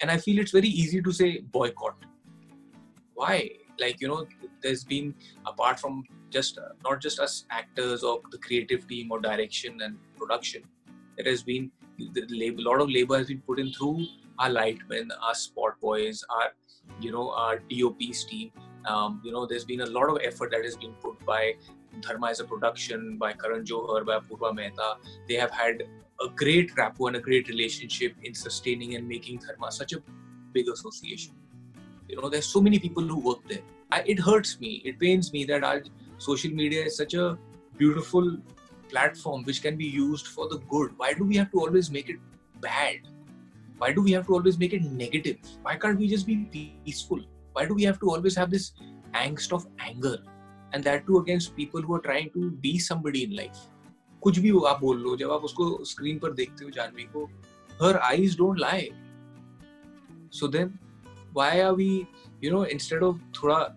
And I feel it's very easy to say boycott. Why? Like, there's been, apart from just not just us actors or the creative team or direction and production, there has been a lot of labor has been put in through our lightmen, our spot boys, our DOP's team. There's been a lot of effort that has been put by Dharma as a production, by Karan Johar, by Apurva Mehta. They have had a great rapport and a great relationship in sustaining and making Dharma such a big association. There's so many people who work there. It hurts me, it pains me that our social media is such a beautiful platform which can be used for the good. Why do we have to always make it bad? Why do we have to always make it negative? Why can't we just be peaceful? Why do we have to always have this angst of anger? And that too against people who are trying to be somebody in life. कुछ भी आप बोल लो, जब आप उसको screen पर देखते हो जानवी को, her eyes don't lie. So then, why are we, instead of थोड़ा,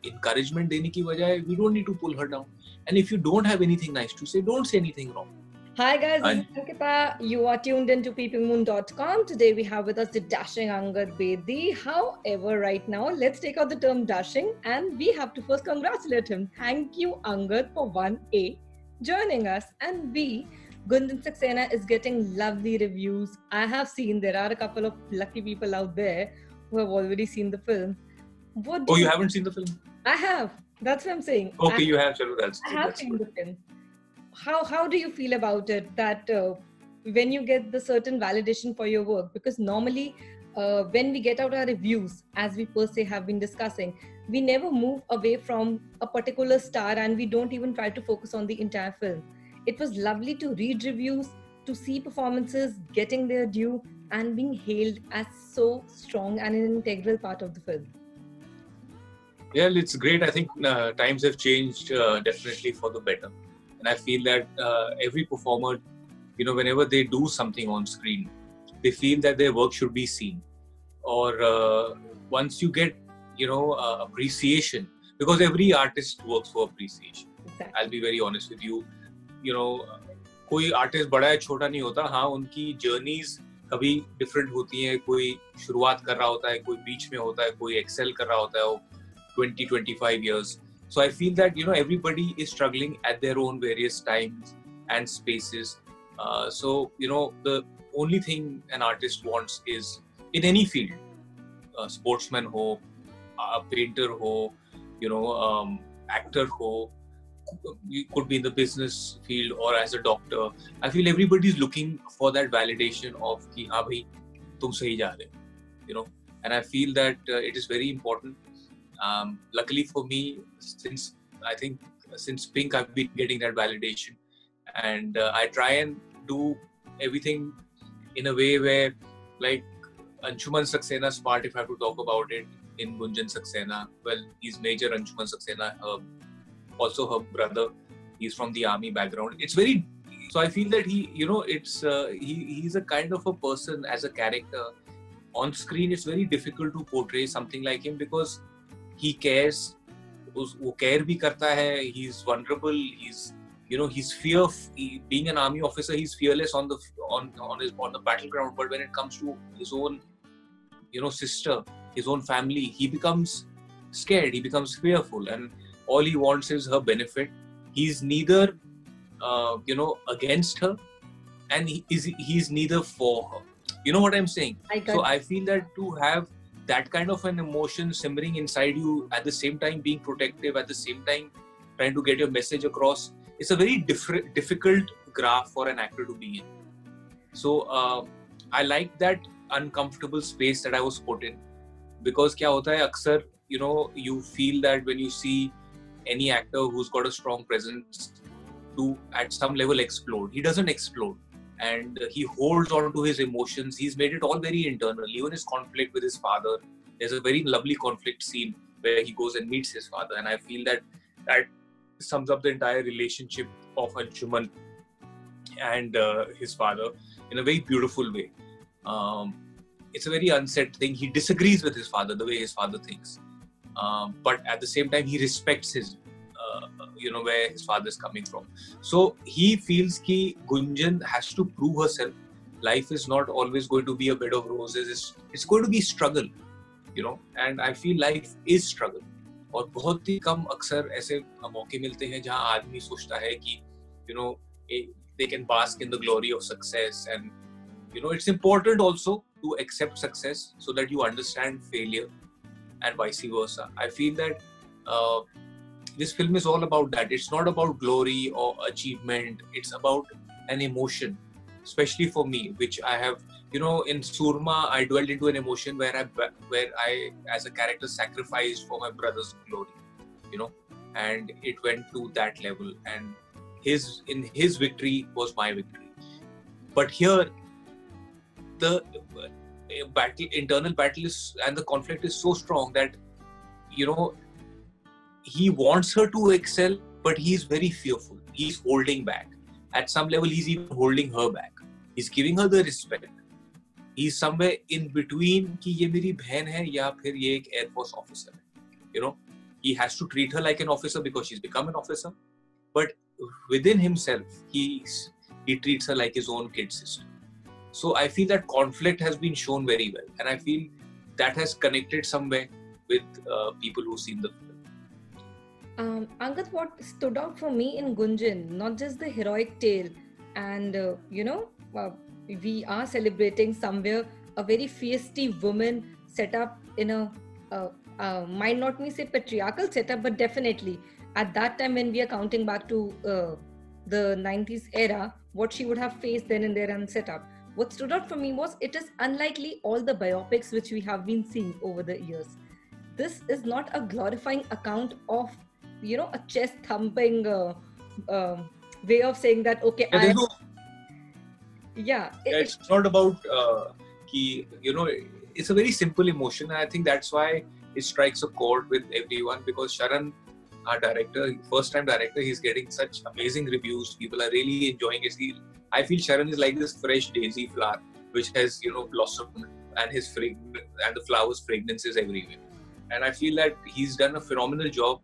encouragement देने की बजाय, we don't need to pull her down. And if you don't have anything nice to say, don't say anything wrong. Hi guys, this is Ankita. You are tuned into PeepingMoon.com. Today we have with us the dashing Angad Bedi. However, right now, let's take out the term dashing and we have to first congratulate him. Thank you, Angad, for 1A, joining us, and B, Gunjan Saxena is getting lovely reviews. I have seen there are a couple of lucky people out there who have already seen the film. You haven't seen the film? I have. That's what I'm saying. Okay, you have. I have seen the film. How do you feel about it that when you get the certain validation for your work? Because normally when we get out our reviews, as we per se have been discussing, we never move away from a particular star and we don't even try to focus on the entire film. It was lovely to read reviews, to see performances getting their due and being hailed as so strong and an integral part of the film. Yeah, it's great. I think times have changed definitely for the better. And I feel that every performer, whenever they do something on screen, they feel that their work should be seen. Or once you get, appreciation, because every artist works for appreciation. Exactly. I'll be very honest with you. कोई artist बड़ा है छोटा नहीं होता. हाँ, उनकी journeys कभी different होती हैं. कोई शुरुआत कर रहा होता है, कोई बीच में होता है, कोई excel कर रहा होता है, 20-25 years. So I feel that, everybody is struggling at their own various times and spaces. So, the only thing an artist wants is, in any field, a sportsman ho, a painter ho, actor ho, you could be in the business field or as a doctor. I feel everybody is looking for that validation of ki, हाँ भाई, तुम सही जा रहे हो, and I feel that it is very important. Luckily for me, since Pink, I've been getting that validation, and I try and do everything in a way where, like Anshuman Saxena's part, if I have to talk about it, in Gunjan Saxena, well, he's Major Anshuman Saxena, also her brother, he's from the army background. It's very, so I feel that he's a kind of a person as a character. On screen, it's very difficult to portray something like him because he cares, वो care भी करता है, he's vulnerable, he's being an army officer, he's fearless on the battleground, but when it comes to his own sister, his own family, he becomes scared, he becomes fearful, and all he wants is her benefit. He's neither against her, and he's neither for her. You know what I'm saying? I feel that to have that kind of an emotion simmering inside you, at the same time being protective, at the same time trying to get your message across, it's a very difficult graph for an actor to be in. So I like that uncomfortable space that I was put in, because क्या होता है अक्सर, you feel that when you see any actor who's got a strong presence to at some level explode, he doesn't explode. And he holds on to his emotions. He's made it all very internal. Even his conflict with his father. There's a very lovely conflict scene where he goes and meets his father. And I feel that sums up the entire relationship of Anshuman and his father in a very beautiful way. It's a very unsaid thing. He disagrees with his father, the way his father thinks. But at the same time, he respects his where his father is coming from. So he feels that Gunjan has to prove herself life is not always going to be a bed of roses. It's going to be struggle, you know, and I feel life is struggle. और बहुत ही कम अक्सर ऐसे मौके मिलते हैं जहाँ आदमी सोचता है कि you know they can bask in the glory of success, and you know it's important also to accept success so that you understand failure and vice versa. I feel that this film is all about that. It's not about glory or achievement. It's about an emotion, especially for me, which I have, you know, in Surma, I dwelled into an emotion where I as a character sacrificed for my brother's glory, you know, and it went to that level, and his victory was my victory. But here, the internal battle is, and the conflict is so strong that, you know, he wants her to excel, but he's very fearful. He's holding back. At some level, he's even holding her back. He's giving her the respect. He's somewhere in between कि ये मेरी बहन है या फिर ये एक Air Force officer है. You know, he has to treat her like an officer because she's become an officer. But within himself, he treats her like his own kid sister. So I feel that conflict has been shown very well, and I feel that has connected somewhere with people who've seen the film. Angad, what stood out for me in Gunjan, not just the heroic tale, and we are celebrating somewhere a very feisty woman set up in a might not me say patriarchal setup, but definitely at that time when we are counting back to the 90s era, what she would have faced then and there and set up. What stood out for me was it is unlikely all the biopics which we have been seeing over the years. This is not a glorifying account of, you know, a chest thumping way of saying that, okay, it's not about you know, it's a very simple emotion, and I think that's why it strikes a chord with everyone, because Sharan, our director, first time director, he's getting such amazing reviews. People are really enjoying it. I feel Sharan is like this fresh daisy flower which has, you know, blossomed, and his fragrance and the flowers' fragrance is everywhere. And I feel that he's done a phenomenal job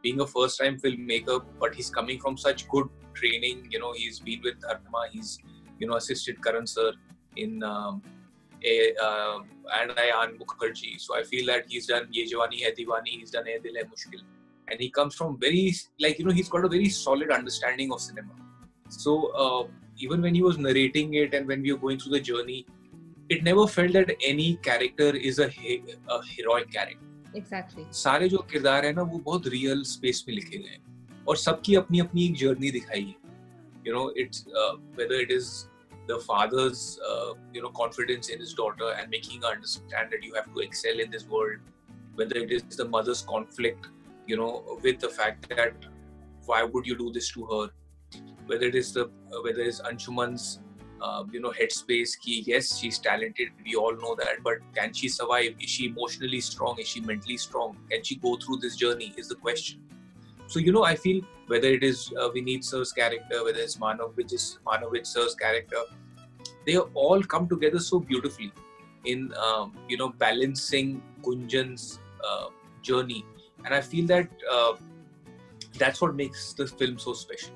being a first-time filmmaker, but he's coming from such good training. You know, he's been with Arma, he's, you know, assisted Karan sir in and Ayan Mukherjee. So I feel that he's done Ye Jawani Hai Diwani, he's done Ye Dil Hai Mushkil. And he comes from very, like, you know, he's got a very solid understanding of cinema. So even when he was narrating it and when we were going through the journey, it never felt that any character is a heroic character. Exactly. सारे जो किरदार है ना वो बहुत real space में लिखे गए हैं और सबकी अपनी अपनी एक जर्नी दिखाई है. You know, it's whether it is the father's you know, confidence in his daughter and making her understand that you have to excel in this world, whether it is the mother's conflict, you know, with the fact that why would you do this to her, whether it is Anshuman's you know, headspace ki yes, she's talented, we all know that, but can she survive? Is she emotionally strong? Is she mentally strong? Can she go through this journey is the question. So, you know, I feel whether it is Vineet sir's character, whether it's Manavij sir's character, they all come together so beautifully in you know, balancing Gunjan's journey, and I feel that that's what makes this film so special.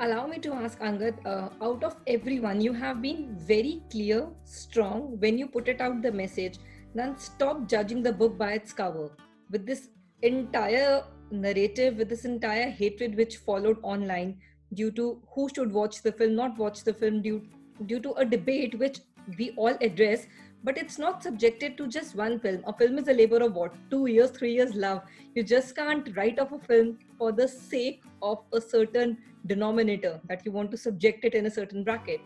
Allow me to ask, Angad, out of everyone, you have been very clear, strong when you put it out the message. Then stop judging the book by its cover. With this entire narrative, with this entire hatred which followed online due to who should watch the film, not watch the film, due to a debate which we all address, but it's not subjected to just one film. A film is a labor of what? 2 years, 3 years love. You just can't write off a film for the sake of a certain denominator that you want to subject it in a certain bracket.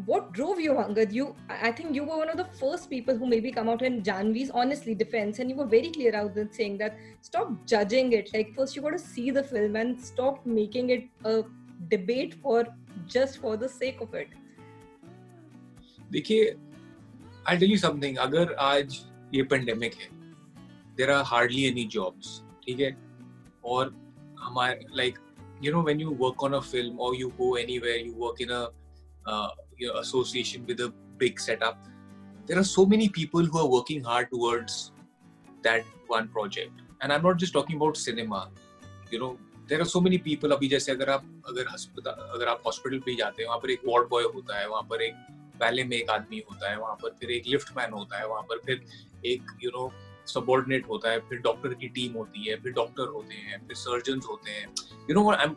What drove you, Angad? I think you were one of the first people who maybe come out in Janhvi's honestly defense, and you were very clear out there saying that stop judging it. Like, first you got to see the film and stop making it a debate for the sake of it. देखिए, I'll tell you something. अगर आज ये pandemic है, there are hardly any jobs, ठीक है? और हमारे, like, you know, when you work on a film or you go anywhere, you work in a your association with a big setup, there are so many people who are working hard towards that one project. And I'm not just talking about cinema. You know, there are so many people. अभी जैसे अगर आप hospital पे जाते हैं, वहाँ पर एक वार्ड बॉय होता है, वहाँ पर एक वैले में एक आदमी होता है, वहाँ पर फिर एक लिफ्ट मैन होता है, वहाँ पर फिर एक सबॉर्डिनेट होता है, फिर डॉक्टर की टीम होती है, फिर डॉक्टर होते हैं, फिर सर्जन्स होते हैं.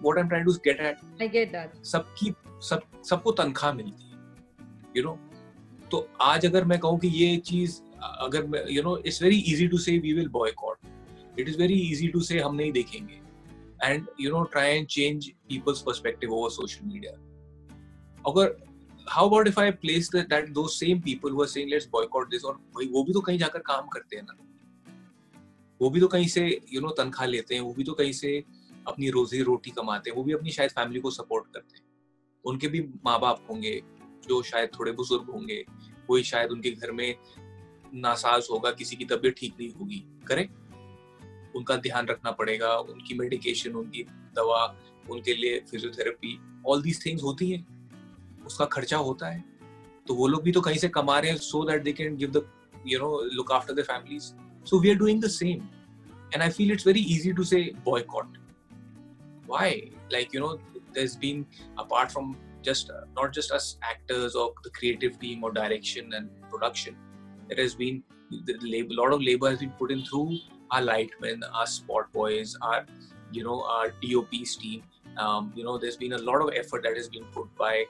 What I'm trying to get at. I get that. सबको तनख्वाह मिलती है. तो आज अगर मैं कहूँ कि ये चीज अगर मैं it's very easy to say we will boycott. It is very easy to say हम नहीं देखेंगे. And try and change people's perspective over social media. अगर how about if I place that those same people who are saying let's boycott this, और भाई वो भी तो कहीं जाकर काम करते हैं ना, वो भी तो कहीं से तनख्वाह लेते हैं, वो भी तो कहीं से अपनी रोजी रोटी कमाते हैं, वो भी अपनी शायद फैमिली को सपोर्ट करते हैं, उनके भी माँ बाप होंगे जो शायद थोड़े बुजुर्ग होंगे, कोई शायद उनके घर में नासाज होगा, किसी की तबीयत ठीक नहीं होगी, करेक्ट, उनका ध्यान रखना पड़ेगा, उनकी मेडिकेशन, उनकी दवा, उनके लिए फिजियोथेरेपी, ऑल दीज थिंग्स होती हैं, उसका खर्चा होता है, तो वो लोग भी तो कहीं से कमा रहे हैं so that they can give the look after their families. So we are doing the same, and I feel it's very easy to say boycott. Why? Like there's been, apart from not just us actors or the creative team or direction and production, there has been a lot of labor has been put in through our lightmen, our spot boys, our our DOP's team. There's been a lot of effort that has been put by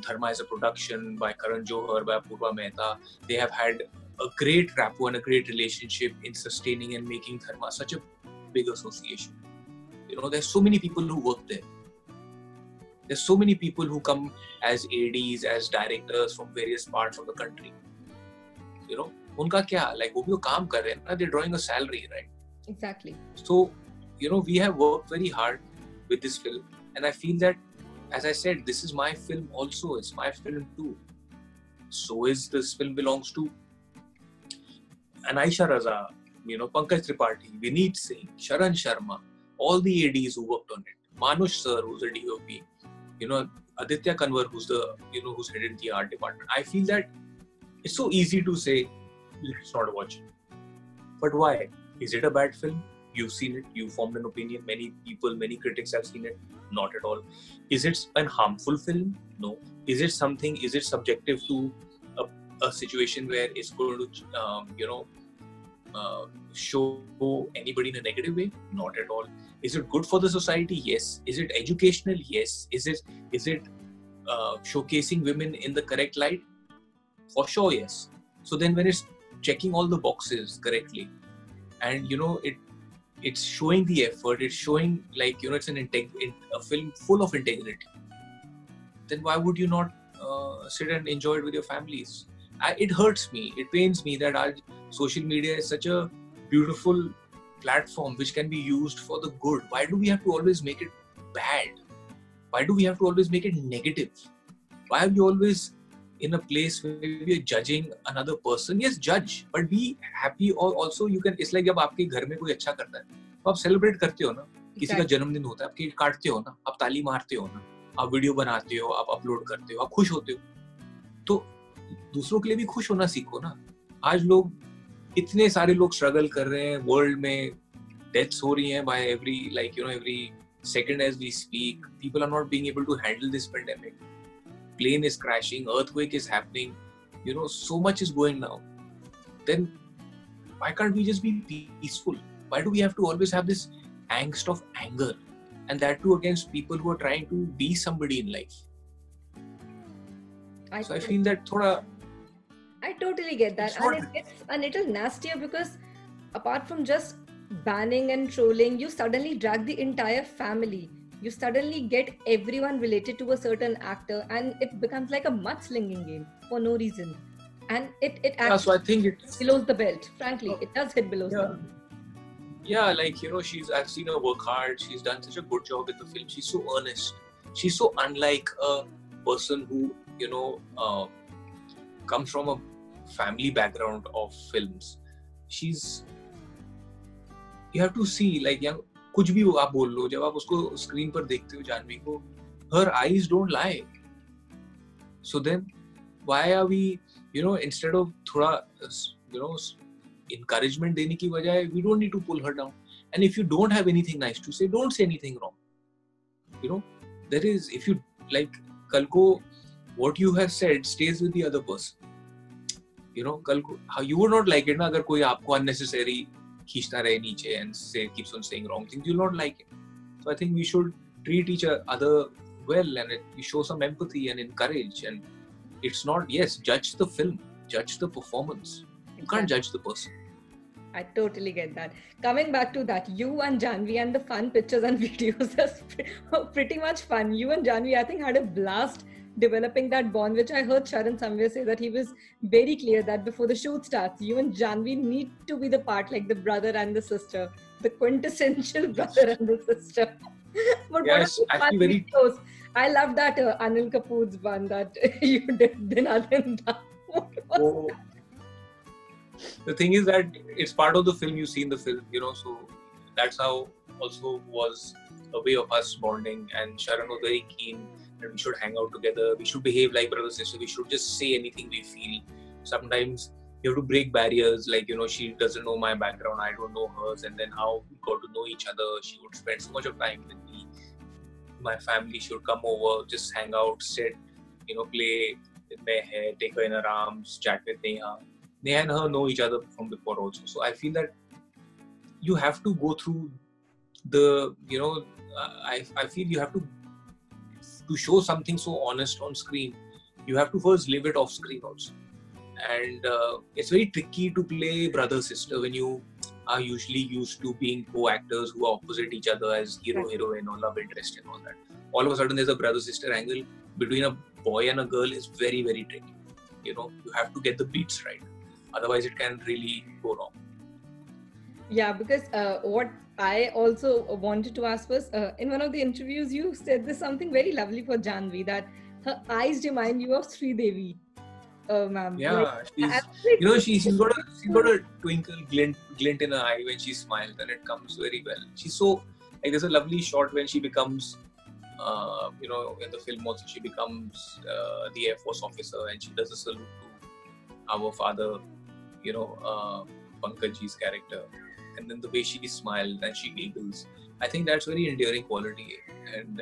Dharma as a production, by Karan Johar, by Purva Mehta. They have had a great rapport and a great relationship in sustaining and making Dharma such a big association. There's so many people who work there. There's so many people who come as ADs, as directors from various parts of the country. उनका क्या, like वो भी तो काम कर रहे हैं ना, they're drawing a salary, right? Exactly. So, we have worked very hard with this film, and I feel that, as I said, this is my film also. It's my film too. So is this film belongs to Anaisha Raza, Pankaj Tripathi, Vineet Singh, Sharan Sharma, all the ADs who worked on it, Manush sir, who's a DOP, Aditya Kanwar, who's who's headed the art department. I feel that it's so easy to say, let's not watch it. But why? Is it a bad film? You've seen it. You formed an opinion. Many people, many critics have seen it. Not at all. Is it a harmful film? No. Is it subjective to a situation where it's going to, show anybody in a negative way? Not at all. Is it good for the society? Yes. Is it educational? Yes. Is it showcasing women in the correct light? For sure, yes. So then when it's checking all the boxes correctly, and it's showing the effort, it's showing like it's a film full of integrity, then why would you not sit and enjoy it with your families? It hurts me, it pains me that our social media is such a beautiful platform which can be used for the good. Why do we have to always make it bad? Why do we have to always make it negative? Why are we always in a place where we are judging another person? Yes, judge, but be happy. Or also you can, it's like जब आपके घर में कोई अच्छा करता है तो आप सेलिब्रेट करते हो ना, किसी का जन्मदिन होता है आप केक काटते हो ना, आप ताली मारते हो ना, आप वीडियो बनाते हो, आप अपलोड करते हो, आप खुश होते हो, तो दूसरों के लिए भी खुश होना सीखो ना. आज लोग, इतने सारे लोग स्ट्रगल कर रहे हैं, वर्ल्ड में डेथ्स हो रही हैं by every second as we speak. People are not being able to handle this pandemic. Plane is crashing, earthquake is happening, so much is going now. Then why can't we just be peaceful? Why do we have to always have this angst of anger, and that too against people who are trying to be somebody in life? I feel that I totally get that, and it gets a little nastier because apart from just banning and trolling, you suddenly drag the entire family. You suddenly get everyone related to a certain actor, and it becomes like a mudslinging game for no reason. And it actually so I think it below the belt. Frankly, it does hit below the belt. Yeah, I've seen her work hard. She's done such a good job in the film. She's so earnest. She's so unlike a person who comes from a family background of films. You have to see, कुछ भी आप बोल लो, जब आप उसको screen पर देखते हो जानवी को, her eyes don't lie. So then why are we, instead of थोड़ा encouragement देने की बजाय, we don't need to pull her down. And if you don't have anything nice to say, don't say anything wrong. You know, there is, if you like, kal ko, what you have said stays with the other person. You know, kal ko, how you would not like it na agar koi aapko unnecessary खींचता रहे नीचे and keeps on saying wrong things. You'll not like it. So I think we should treat each other well, and we show some empathy and encourage. And it's not, yes, judge the film, judge the performance. You can't judge the person. I totally get that. Coming back to that, you and Janhvi and the fun pictures and videos are pretty much fun. You and Janhvi, I think, had a blast developing that bond, which I heard Sharan somewhere say that he was very clear that before the shoot starts, you and Janhvi need to be the part, like the brother and the sister, the quintessential brother and the sister. But yes, what are the fun videos? I love that Anil Kapoor's one that you did, Dina Dinda. Oh. The thing is that it's part of the film, you see in the film, you know, so that's how also was a way of us bonding. And Sharan was very keen that we should hang out together, we should behave like brother sister, we should just say anything we feel. Sometimes you have to break barriers, like, you know, she doesn't know my background, I don't know hers, and then how we got to know each other. She would spend so much of time with me, my family. She would come over, just hang out, sit, you know, play with my hair, take her in her arms, chat with Neha. Neha and her know each other from before also. So I feel that you have to go through the, you know, I feel you have to show something so honest on screen, you have to first live it off screen also. And it's very tricky to play brother-sister when you are usually used to being co-actors who are opposite each other as hero-heroine or love interest and all that. All of a sudden there's a brother-sister angle between a boy and a girl is very, very tricky. You know, you have to get the beats right. Otherwise it can really go wrong. Yeah, because what I also wanted to ask was, in one of the interviews, you said there's something very lovely for Janhvi, that her eyes remind you of Sri Devi, ma'am. Yeah, like, you know, she's got a twinkle, glint in her eye when she smiles, and it comes very well. She's so, like, there's a lovely shot when she becomes, you know, in the film also, she becomes the Air Force officer, and she does a salute to our father, you know, Pankajji's character. And then the way she smiles and she giggles, I think that's very endearing quality. And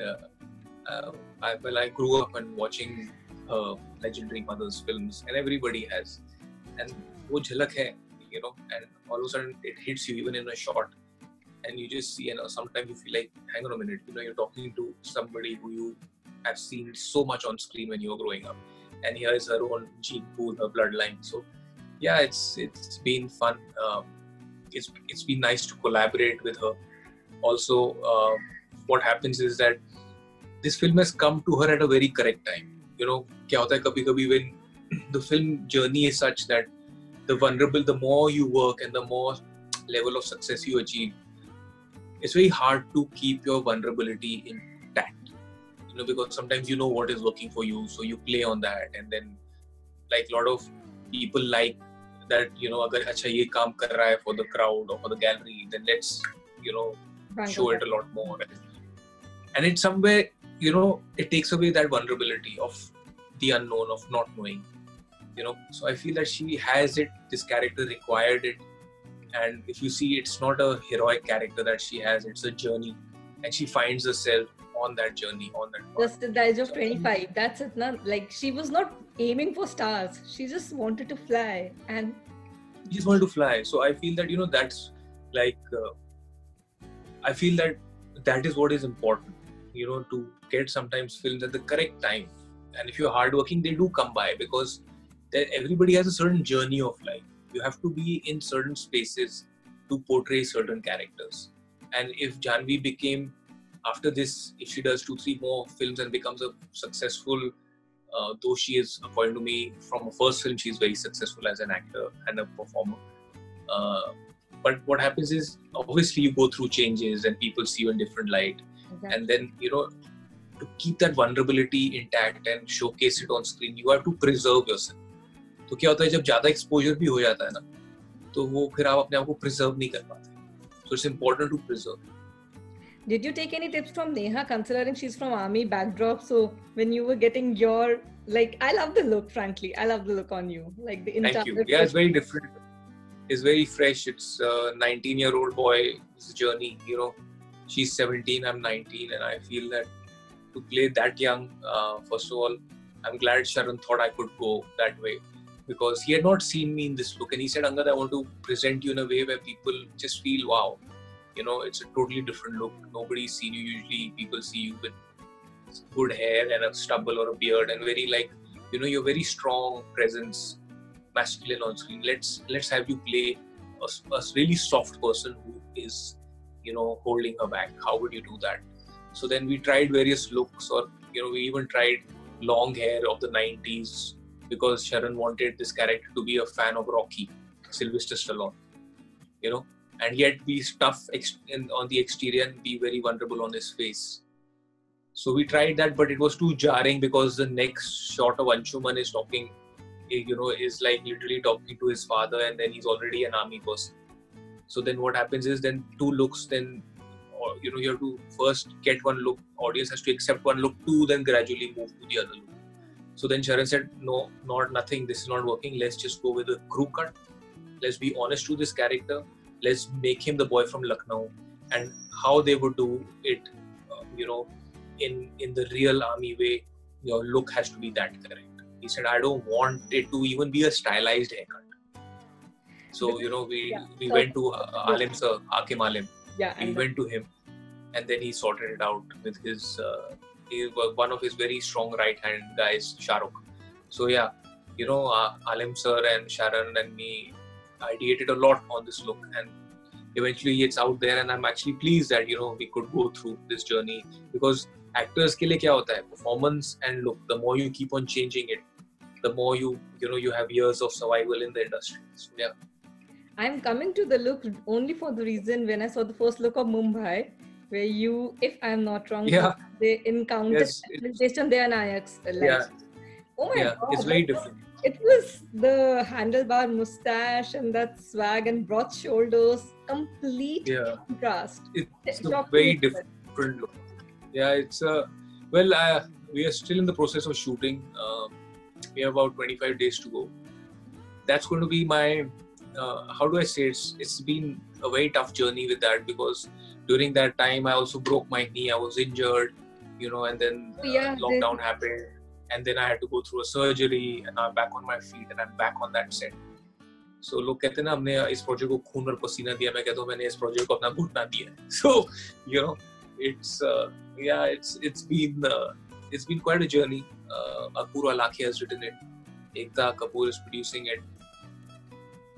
I grew up and watching her legendary mother's films, and everybody has. And wo jhalak hai, you know, and all of a sudden it hits you even in a shot, and you just see, you know, sometimes you feel like, hang on a minute, you know, you're talking to somebody who you have seen so much on screen when you were growing up, and here is her own gene pool, her bloodline. So yeah, it's been fun. It's been nice to collaborate with her. Also, what happens is that this film has come to her at a very correct time. You know, kya hota hai kabhi when the film journey is such that the more you work and the more level of success you achieve, it's very hard to keep your vulnerability intact. You know, because sometimes you know what is working for you, so you play on that, and then, like, a lot of people like that, you know, agar acha ye kaam kar raha hai for the crowd or for the gallery, then let's, you know, show it a lot more. And it's somewhere, you know, it takes away that vulnerability of the unknown, of not knowing, you know. So I feel that she has it, this character required it. And if you see, it's not a heroic character that she has, it's a journey, and she finds herself on that journey, on that path. Just at the age of 25, that's it. Not like she was not aiming for stars, she just wanted to fly, and she just wanted to fly. So I feel that, you know, that's like I feel that is what is important, you know, to get sometimes films at the correct time. And if you're hardworking, they do come by, because everybody has a certain journey of life. You have to be in certain spaces to portray certain characters. And if Janhvi became, after this, if she does 2-3 more films and becomes a successful, though she is, according to me, from her first film, she's very successful as an actor and a performer. But what happens is, obviously, you go through changes and people see you in different light. Exactly. And then, you know, to keep that vulnerability intact and showcase it on screen, you have to preserve yourself. तो क्या होता है, जब ज़्यादा exposure भी हो जाता है ना, तो वो फिर आप अपने आप को preserve नहीं कर पाते. So it's important to preserve. Did you take any tips from Neha, considering she's from army backdrop? So when you were getting your, like, I love the look, frankly. I love the look on you. Like the Thank you. Yeah, it's very different. It's very fresh. It's a 19-year-old boy. It's a journey, you know. She's 17, I'm 19, and I feel that to play that young, first of all, I'm glad Sharan thought I could go that way, because he had not seen me in this look, and he said, Angad, I want to present you in a way where people just feel, wow, it's a totally different look. Nobody's seen you. Usually people see you with good hair and a stubble or a beard, and very you're very strong presence, masculine on screen. Let's have you play a really soft person who is, holding her back. How would you do that? So then we tried various looks, or we even tried long hair of the 90s, because Sharan wanted this character to be a fan of Rocky, Sylvester Stallone, and yet be tough on the exterior and be very vulnerable on his face. So we tried that, but it was too jarring, because the next shot of Anshuman is talking, is like literally talking to his father, and then he's already an army person. So then what happens is, then two looks, then you have to first get one look, audience has to accept one look, two, then gradually move to the other look. So then Sharan said, no, nothing, this is not working, let's just go with a crew cut. Let's be honest to this character, let's make him the boy from Lucknow, and how they would do it, in the real army way, your look has to be that correct. He said, I don't want it to even be a stylized haircut. So, we went to Alim sir, Hakim Alim. Yeah, we went to him, and then he sorted it out with his, he was one of his very strong right-hand guys, Shahrukh. So yeah, Alim sir and Sharan and me ideated a lot on this look, and eventually it's out there, and I'm actually pleased that, we could go through this journey, because actors के लिए क्या होता है, performance and look, the more you keep on changing it, the more you have years of survival in the industry. So yeah. I'm coming to the look only for the reason when I saw the first look of Mumbai, where you, if I'm not wrong, they encountered station their Nayak's life. Oh my God. It's very different. It was the handlebar mustache and that swag and broad shoulders, complete contrast. It's a very different look. Yeah, it's we are still in the process of shooting. We have about 25 days to go. That's going to be my, how do I say, it's been a very tough journey with that, because during that time I also broke my knee, I was injured, and then lockdown happened, and then I had to go through a surgery, and I'm back on my feet, and I'm back on that set. So लोग कहते हैं ना, हमने इस project को खून और पसीना दिया, मैं कहता हूँ मैंने इस प्रोजेक्ट को अपना घुटना दिया. So it's been quite a journey. Apoorva Lakhia has written it. Angad Kapoor is producing it.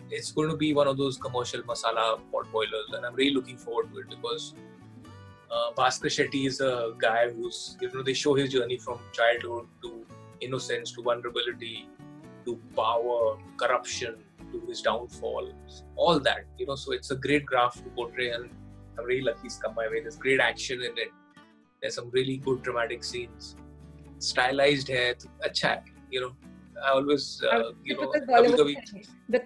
It's going to be one of those commercial masala pot boilers, and I'm really looking forward to it, because Bhaskar Shetty is a guy who's, they show his journey from childhood to innocence to vulnerability to power, corruption, to his downfall, all that, so it's a great craft to portray, and I'm really lucky it's come my way. There's great action in it. There's some really good dramatic scenes. Stylized hair, acha hai, I always, the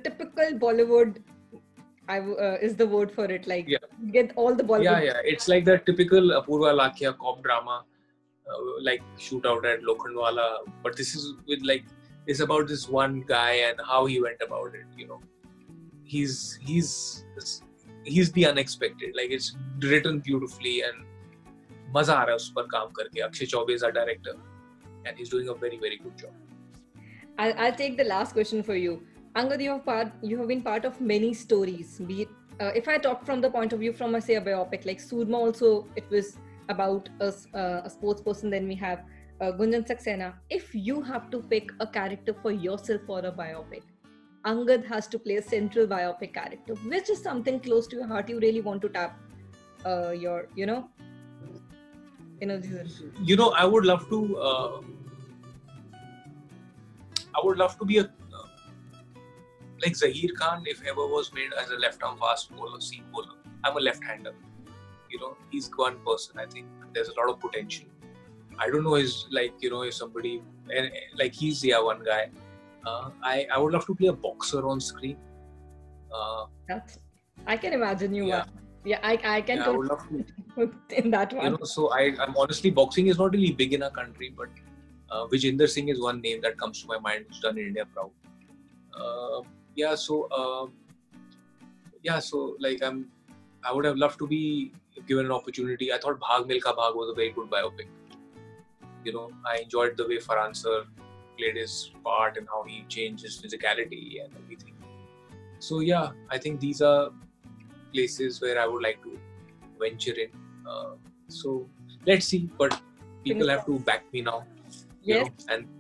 typical Bollywood is the word for it. Like, get all the Bollywood. Yeah. It's like the typical Apoorva Lakhia cop drama, like Shootout at Lokhandwala. But this is with it's about this one guy and how he went about it. He's the unexpected. Like, it's written beautifully, and maza aa raha hai us par kaam karke. Akshay Chaubey is our director, and he's doing a very, very good job. I'll take the last question for you. Angad, you have been part of many stories. Be it, if I talk from the point of view from, say, a biopic, like Surma also, it was about a sports person. Then we have Gunjan Saxena. If you have to pick a character for yourself for a biopic, Angad has to play a central biopic character. Which is something close to your heart you really want to tap your, I would love to... I would love to be like Zahir Khan, if ever was made as a left-arm fast bowler, seam bowler. I'm a left-hander. He's one person. I think there's a lot of potential. I don't know if somebody, like he's one guy. I would love to play a boxer on screen. I can imagine you. Yeah, I can. I would love to. In that one. So I'm honestly, boxing is not really big in our country, but Vijender Singh is one name that comes to my mind who's done India proud. I would have loved to be given an opportunity. I thought Bhag Milkha Bhag was a very good biopic. I enjoyed the way Farhan sir played his part and how he changed his physicality and everything. So yeah, I think these are places where I would like to venture in. So let's see, but people have to back me now. Yes,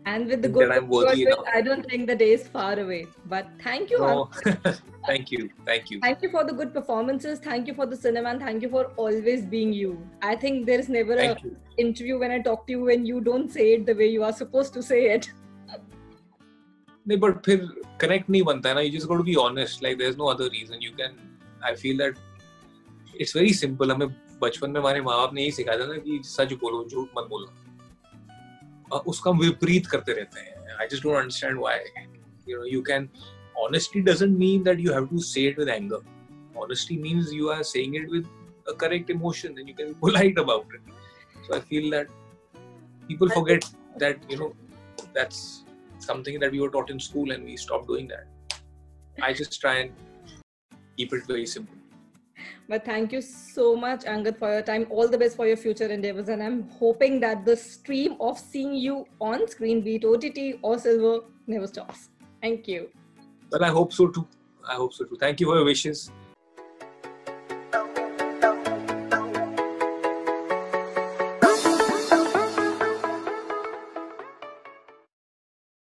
and with the think good that I'm worthy work, enough. I don't think the day is far away. But thank you, No. Angad. Thank you. Thank you for the good performances. Thank you for the cinema, and thank you for always being you. I think there is never an interview when I talk to you when you don't say it the way you are supposed to say it. No, but फिर connect नहीं बनता है ना. You just got to be honest. Like there's no other reason. I feel that it's very simple. हमें बचपन में हमारे माँ बाप ने यही सिखाया था ना कि सच बोलो, झूठ मत बोलो. उसका विपरीत करते रहते हैं. I just don't understand why. You can. Honesty doesn't mean that you have to say it with anger. Honesty means you are saying it with a correct emotion and you can be polite about it. So I feel that people forget that, that's something that we were taught in school and we stopped doing that. I just try and keep it very simple. But thank you so much, Angad, for your time. All the best for your future endeavors. And I'm hoping that the stream of seeing you on screen, be it OTT or silver, never stops. Thank you. Well, I hope so too. Thank you for your wishes.